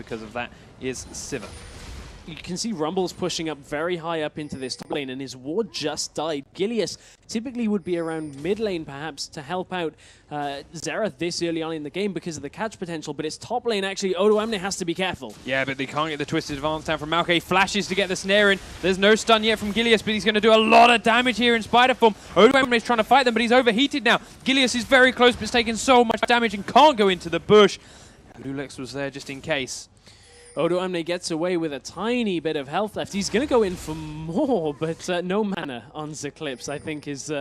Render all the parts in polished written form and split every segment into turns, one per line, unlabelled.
because of that is Sivir.
You can see Rumble's pushing up very high up into this top lane, and his ward just died. Gilius typically would be around mid lane, perhaps, to help out Xerath this early on in the game because of the catch potential, but it's top lane, actually. Odoamne has to be careful.
Yeah, but they can't get the Twisted Advance down from Maokai. Flashes to get the snare in. There's no stun yet from Gilius, but he's going to do a lot of damage here in Spider form. Odoamne is trying to fight them, but he's overheated now. Gilius is very close, but he's taking so much damage and can't go into the bush. Lulex was there just in case.
Odoamne gets away with a tiny bit of health left. He's going to go in for more, but no mana on Eclipse, I think, is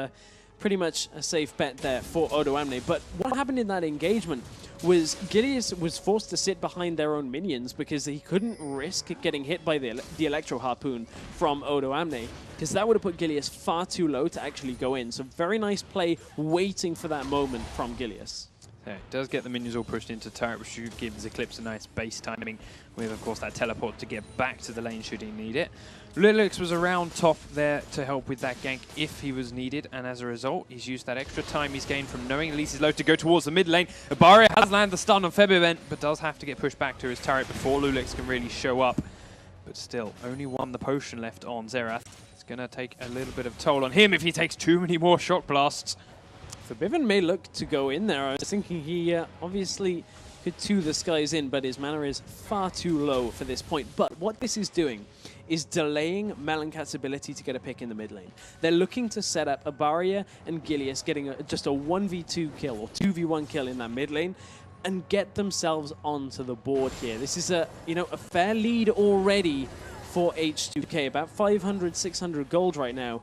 pretty much a safe bet there for Odoamne. But what happened in that engagement was Gilius was forced to sit behind their own minions because he couldn't risk getting hit by the Electro Harpoon from Odoamne, because that would have put Gilius far too low to actually go in. So very nice play, waiting for that moment from Gilius.
Yeah, it does get the minions all pushed into turret, which should give Eclipse a nice base timing with, of course, that teleport to get back to the lane should he need it. Lilix was around top there to help with that gank if he was needed, and as a result, he's used that extra time he's gained from knowing Elise is low to go towards the mid lane. Ibarra has landed the stun on Febivent, but does have to get pushed back to his turret before Lulix can really show up. But still, only one the potion left on Xerath. It's going to take a little bit of toll on him if he takes too many more shock blasts.
Forbidden may look to go in there. I was thinking he obviously could 2 the skies in, but his mana is far too low for this point. But what this is doing is delaying Meloon Cats' ability to get a pick in the mid lane. They're looking to set up Abaria and Gilius getting just a 1v2 kill or 2v1 kill in that mid lane and get themselves onto the board here. This is a fair lead already for H2K, about 500, 600 gold right now.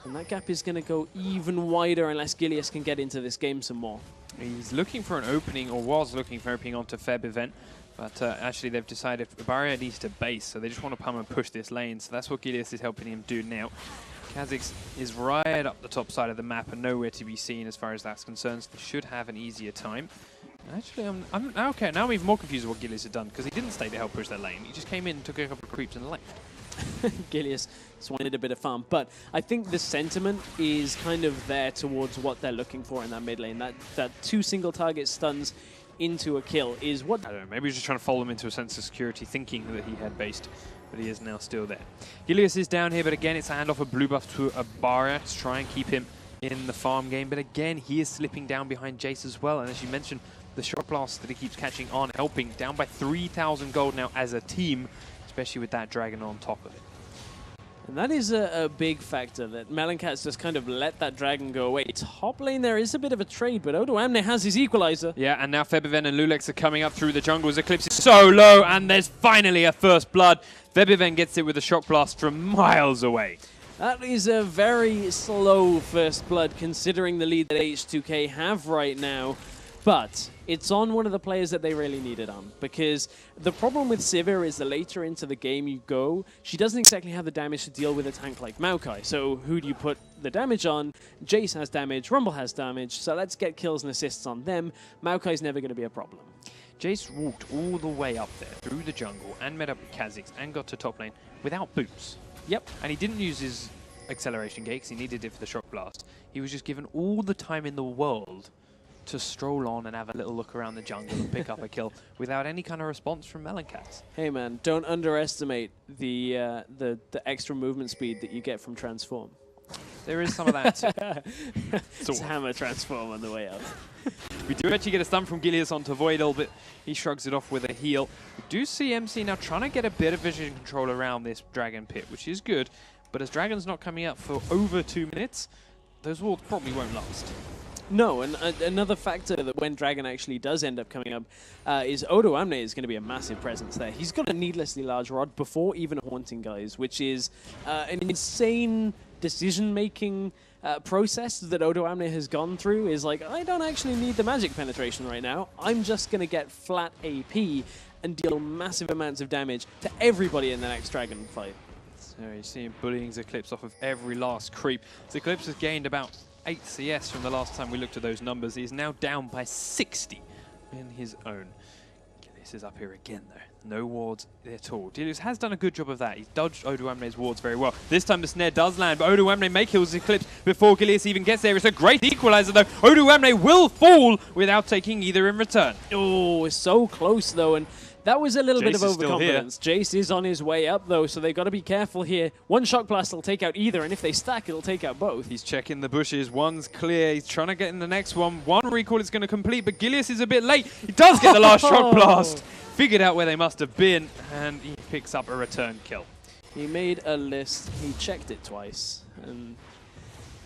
And that gap is going to go even wider unless Gilius can get into this game some more.
He's looking for an opening, or was looking for an opening onto Febivent, but actually they've decided Barrier needs to base, so they just want to pump and push this lane, so that's what Gilius is helping him do now. Kha'Zix is right up the top side of the map and nowhere to be seen as far as that's concerned, so they should have an easier time. Actually, I'm okay, now I'm even more confused with what Gilius had done, because he didn't stay to help push that lane, he just came in, took a couple of creeps and left.
Gilius just wanted a bit of farm, but I think the sentiment is kind of there towards what they're looking for in that mid lane. That 2 single target stuns into a kill is what...
I don't know, maybe he's just trying to follow him into a sense of security, thinking that he had based, but he is now still there. Gilius is down here, but again, it's a handoff of blue buff to Ibarra to try and keep him in the farm game, but again, he is slipping down behind Jace as well, and as you mentioned, the shot blast that he keeps catching on, helping, down by 3,000 gold now as a team, especially with that dragon on top of it.
And that is a big factor, that Meloon Cats just kind of let that dragon go away. Top lane there is a bit of a trade, but Odoamne has his equalizer.
Yeah, and now Febivent and Lulex are coming up through the jungle as Eclipse is so low, and there's finally a first blood. Febivent gets it with a shock blast from miles away.
That is a very slow first blood, considering the lead that H2K have right now. But it's on one of the players that they really need it on, because the problem with Sivir is the later into the game you go, she doesn't exactly have the damage to deal with a tank like Maokai. So who do you put the damage on? Jace has damage, Rumble has damage, so let's get kills and assists on them. Maokai's never going to be a problem.
Jace walked all the way up there through the jungle and met up with Kha'Zix and got to top lane without boots.
Yep.
And he didn't use his acceleration gate because he needed it for the shock blast. He was just given all the time in the world to stroll on and have a little look around the jungle and pick up a kill without any kind of response from Meloon Cats.
Hey man, don't underestimate the extra movement speed that you get from Transform.
There is some of that too.
It's hammer Transform on the way up.
We do actually get a stun from Gilius onto Voidal, but he shrugs it off with a heal. We do see MC now trying to get a bit of vision control around this Dragon Pit, which is good, but as Dragon's not coming up for over 2 minutes, those walls probably won't last.
No, and another factor that when Dragon actually does end up coming up is Odoamne is going to be a massive presence there. He's got a needlessly large rod before even haunting guys, which is an insane decision-making process that Odoamne has gone through. Is like, I don't actually need the magic penetration right now. I'm just going to get flat AP and deal massive amounts of damage to everybody in the next Dragon fight.
So you see him bullying Eclipse off of every last creep. Eclipse has gained about 8 CS from the last time we looked at those numbers. He's now down by 60 in his own. Gilius is up here again though. No wards at all. Gilius has done a good job of that. He's dodged Odoamne's wards very well. This time the snare does land, but Odoamne may kill Eclipse before Gilius even gets there. It's a great equalizer though. Odoamne will fall without taking either in return.
Oh, it's so close though, and That was a little bit
Jace
of
is still here.
overconfidence. Jace is on his way up, though, so they've got to be careful here. One Shock Blast will take out either, and if they stack, it'll take out both.
He's checking the bushes. One's clear. He's trying to get in the next one. One recall is going to complete, but Gilius is a bit late. He does get the last Shock Blast. Figured out where they must have been, and he picks up a return kill.
He made a list. He checked it twice, and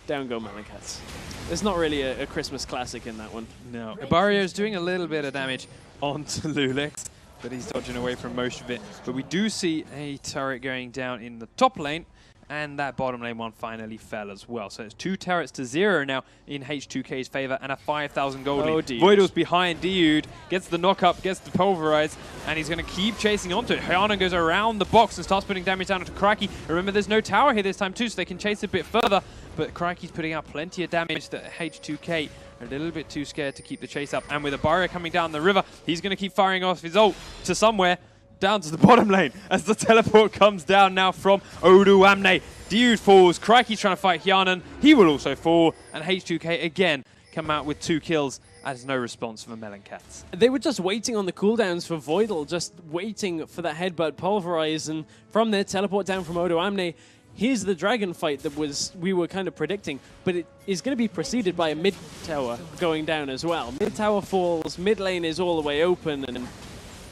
down go Meloon Cats. There's not really a Christmas classic in that one.
No. Ibarrio is doing a little bit of damage onto Lulex, but he's dodging away from most of it. But we do see a turret going down in the top lane, and that bottom lane one finally fell as well. So it's 2 turrets to 0 now in H2K's favor, and a 5,000 gold lead. Voidal's behind Dude, gets the knock up, gets the pulverize, and he's going to keep chasing onto it. Hyana goes around the box and starts putting damage down onto Crikey. Remember, there's no tower here this time too, so they can chase a bit further. But Crikey's putting out plenty of damage that H2K are a little bit too scared to keep the chase up. And with Ibarrio coming down the river, he's going to keep firing off his ult to somewhere. Down to the bottom lane as the teleport comes down now from Oduamne. Dude falls. Crikey's trying to fight Hyanan. He will also fall. And H2K again come out with 2 kills as no response from the Meloon Cats.
They were just waiting on the cooldowns for Voidal, just waiting for that headbutt pulverize. And from there, teleport down from Oduamne. Here's the dragon fight that we were kind of predicting, but it is going to be preceded by a mid tower going down as well. Mid tower falls, mid lane is all the way open, and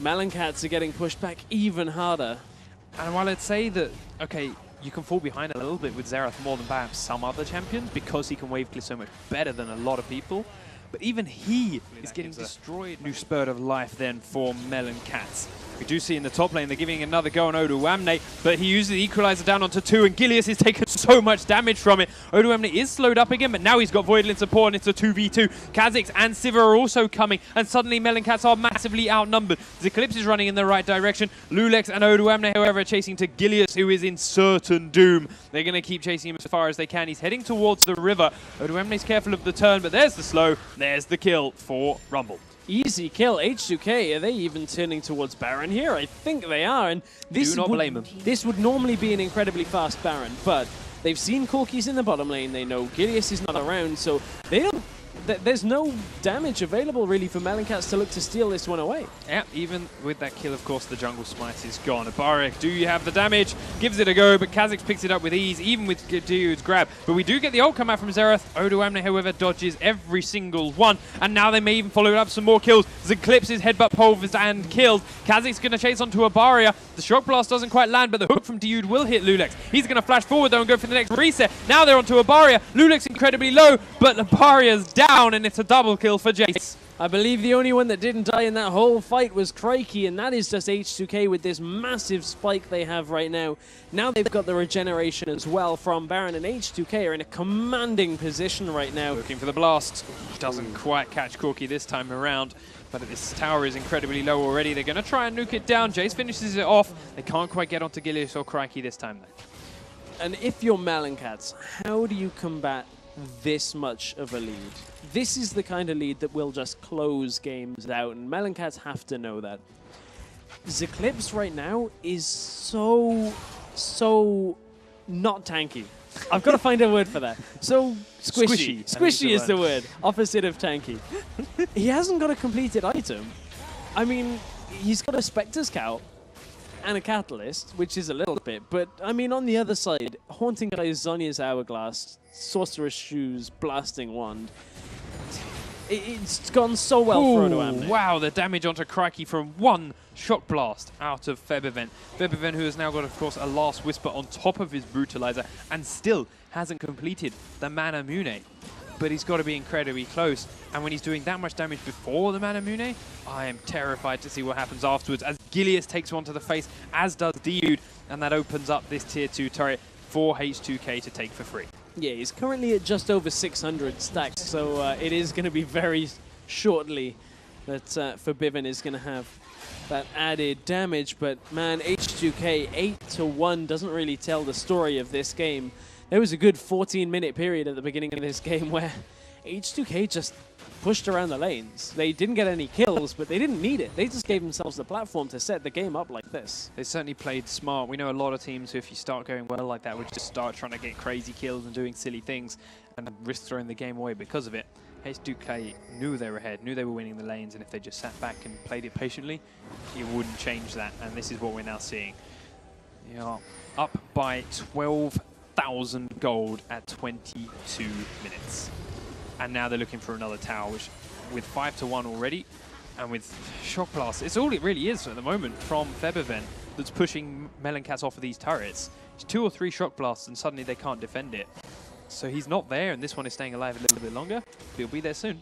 Meloon Cats are getting pushed back even harder.
And while I'd say that, okay, you can fall behind a little bit with Xerath more than perhaps some other champions because he can wave clear so much better than a lot of people, but even he is getting destroyed. New spurt of life then for Meloon Cats. We do see in the top lane they're giving another go on Oduamne, but he uses the equalizer down onto 2, and Gilius is taking so much damage from it. Oduamne is slowed up again, but now he's got Voidal in support, and it's a 2v2. Kha'Zix and Sivir are also coming, and suddenly Meloon Cats are massively outnumbered. Eclipse is running in the right direction. Lulex and Oduamne, however, are chasing to Gilius, who is in certain doom. They're going to keep chasing him as far as they can. He's heading towards the river. Oduamne's careful of the turn, but there's the slow. There's the kill for Rumble.
Easy kill. H2K, are they even turning towards Baron here? I think they are. And this
Do not blame them.
This would normally be an incredibly fast Baron, but they've seen Corki's in the bottom lane. They know Gilius is not around, so they don't. There's no damage available really for Meloon Cats to look to steal this one away.
Yeah, even with that kill, of course, the jungle smite is gone. Abarek, do you have the damage? Gives it a go, but Kha'Zix picks it up with ease, even with Dude's grab. But we do get the ult come out from Xerath. Oduamne, however, dodges every single one. And now they may even follow it up some more kills. Eclipse's headbutt pulverized and killed. Kha'Zix going to chase onto Abaria. The Shock Blast doesn't quite land, but the hook from Dude will hit Lulex. He's going to flash forward, though, and go for the next reset. Now they're onto Abaria. Lulex incredibly low, but Abaria's down. And it's a double kill for Jace.
I believe the only one that didn't die in that whole fight was Crikey, and that is just H2K with this massive spike they have right now. Now they've got the regeneration as well from Baron, and H2K are in a commanding position right now.
Looking for the blast. Doesn't quite catch Corki this time around, but this tower is incredibly low already. They're going to try and nuke it down. Jace finishes it off. They can't quite get onto Gilius or Crikey this time, though.
And if you're Meloon Cats, how do you combat this much of a lead? This is the kind of lead that will just close games out, and Meloon Cats have to know that. Eclipse right now is so not tanky. I've got to find a word for that. So squishy. Squishy is the word. Opposite of tanky. He hasn't got a completed item. I mean, he's got a Spectre's Cowl and a Catalyst, which is a little bit, but I mean, on the other side, Haunting Guys, Zhonya's Hourglass, Sorcerer's Shoes, Blasting Wand. It's gone so well for Oduamne.
Wow, the damage onto Crikey from one Shock Blast out of Febiven. Febiven, who has now got, of course, a Last Whisper on top of his Brutalizer and still hasn't completed the Mana Mune. But he's got to be incredibly close. And when he's doing that much damage before the Mana Mune, I am terrified to see what happens afterwards as Gilius takes one to the face, as does Dude, and that opens up this Tier 2 turret for H2K to take for free.
Yeah, he's currently at just over 600 stacks, so it is going to be very shortly that Febiven is going to have that added damage. But man, H2K 8-1 doesn't really tell the story of this game. There was a good 14-minute period at the beginning of this game where H2K just pushed around the lanes. They didn't get any kills, but they didn't need it. They just gave themselves the platform to set the game up like this.
They certainly played smart. We know a lot of teams who, if you start going well like that, would just start trying to get crazy kills and doing silly things and risk throwing the game away because of it. H2K knew they were ahead, knew they were winning the lanes, and if they just sat back and played it patiently, it wouldn't change that. And this is what we're now seeing. They are up by 12,000 gold at 22 minutes. And now they're looking for another tower, which with 5-1 already, and with Shock Blast, it's all it really is at the moment from Feberven that's pushing Meloon Cats off of these turrets. It's 2 or 3 Shock Blasts and suddenly they can't defend it. So he's not there, and this one is staying alive a little bit longer. He'll be there soon.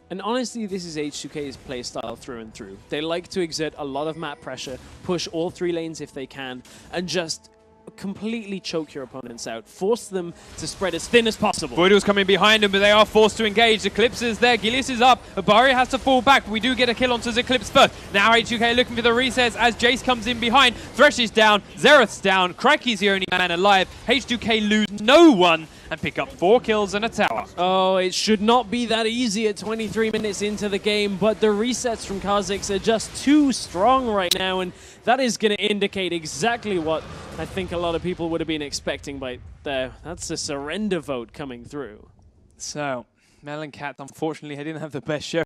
And honestly, this is H2K's playstyle through and through. They like to exert a lot of map pressure, push all 3 lanes if they can, and just completely choke your opponents out. Force them to spread as thin as possible.
Voidal's coming behind him, but they are forced to engage. Eclipse is there. Gilius is up. Abari has to fall back, but we do get a kill onto Eclipse first. Now H2K looking for the resets as Jace comes in behind. Thresh is down. Xerath's down. Crikey's the only man alive. H2K lose no one and pick up 4 kills and a tower.
Oh, it should not be that easy at 23 minutes into the game, but the resets from Kha'Zix are just too strong right now, and that is going to indicate exactly what I think a lot of people would have been expecting by there. That's a surrender vote coming through.
So, Meloon Cats, unfortunately, they didn't have the best show